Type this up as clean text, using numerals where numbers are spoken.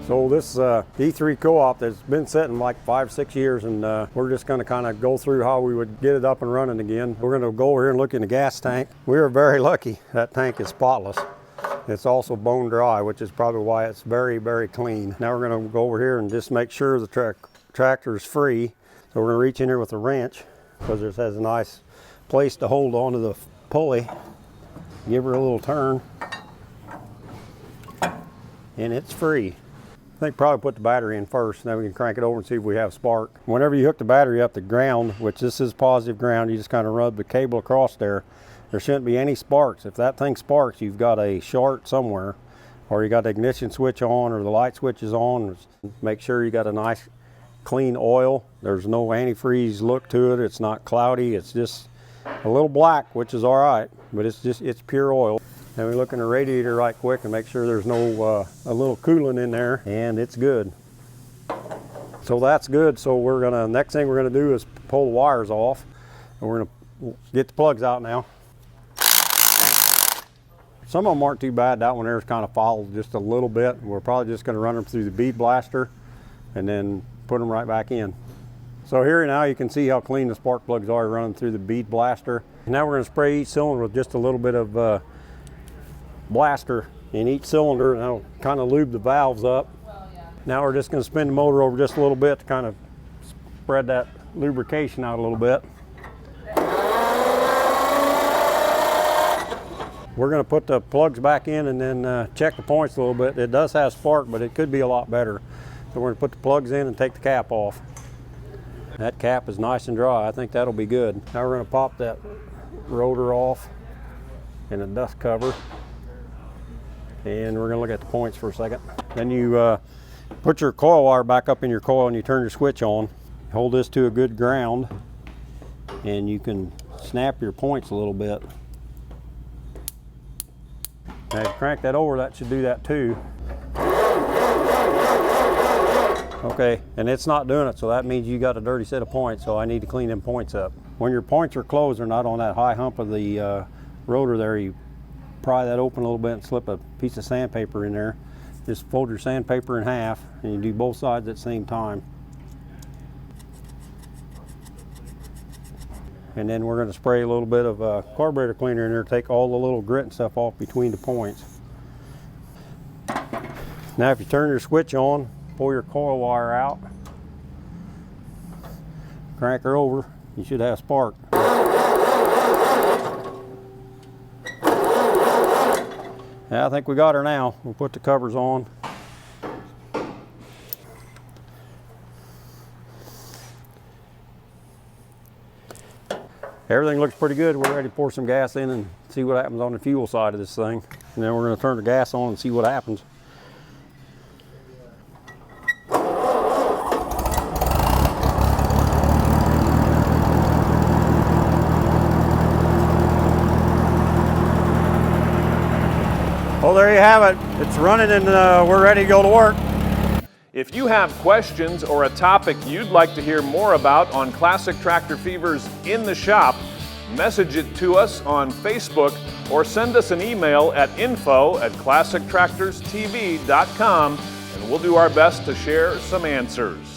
So this E3 co-op that's been sitting like 5-6 years, and we're just going to kind of go through how we would get it up and running again. We're going to go over here and look in the gas tank. We are very lucky. That tank is spotless. It's also bone dry, which is probably why it's very, very clean. Now we're going to go over here and just make sure the tractor is free. So we're going to reach in here with a wrench, because it has a nice place to hold onto the pulley. Give her a little turn, and it's free. I think probably put the battery in first, and then we can crank it over and see if we have spark. Whenever you hook the battery up to ground, which this is positive ground, you just kind of rub the cable across there. There shouldn't be any sparks. If that thing sparks, you've got a short somewhere, or you got the ignition switch on, or the light switch is on. Make sure you got a nice clean oil. There's no antifreeze look to it. It's not cloudy. It's just a little black, which is all right, but it's pure oil. And we look in the radiator right quick and make sure there's no a little coolant in there, and it's good. So that's good. So next thing we're gonna do is pull the wires off, and we're gonna get the plugs out now. Some of them aren't too bad. That one there's kind of fouled just a little bit. We're probably just gonna run them through the bead blaster and then put them right back in. So here now you can see how clean the spark plugs are running through the bead blaster. Now we're gonna spray each cylinder with just a little bit of blaster in each cylinder, and that'll kind of lube the valves up. Now we're just going to spin the motor over just a little bit to kind of spread that lubrication out a little bit. We're going to put the plugs back in and then check the points a little bit. It does have spark, but it could be a lot better. So we're going to put the plugs in and take the cap off. That cap is nice and dry. I think that'll be good. Now we're going to pop that rotor off and the dust cover. And we're going to look at the points for a second. Then you put your coil wire back up in your coil and you turn your switch on. Hold this to a good ground, and you can snap your points a little bit. Now if you crank that over, that should do that too. Okay, and it's not doing it, so that means you got a dirty set of points, so I need to clean them points up. When your points are closed, they're not on that high hump of the rotor there, you pry that open a little bit and slip a piece of sandpaper in there. Just fold your sandpaper in half, and you do both sides at the same time. And then we're going to spray a little bit of carburetor cleaner in there, take all the little grit and stuff off between the points. Now if you turn your switch on, pull your coil wire out, crank her over, you should have spark. Yeah, I think we got her now. We'll put the covers on. Everything looks pretty good. We're ready to pour some gas in and see what happens on the fuel side of this thing. And then we're going to turn the gas on and see what happens. Well, there you have it. It's running, and we're ready to go to work. If you have questions or a topic you'd like to hear more about on Classic Tractor Fever's In the Shop, message it to us on Facebook or send us an email at info@classictractorstv.com, and we'll do our best to share some answers.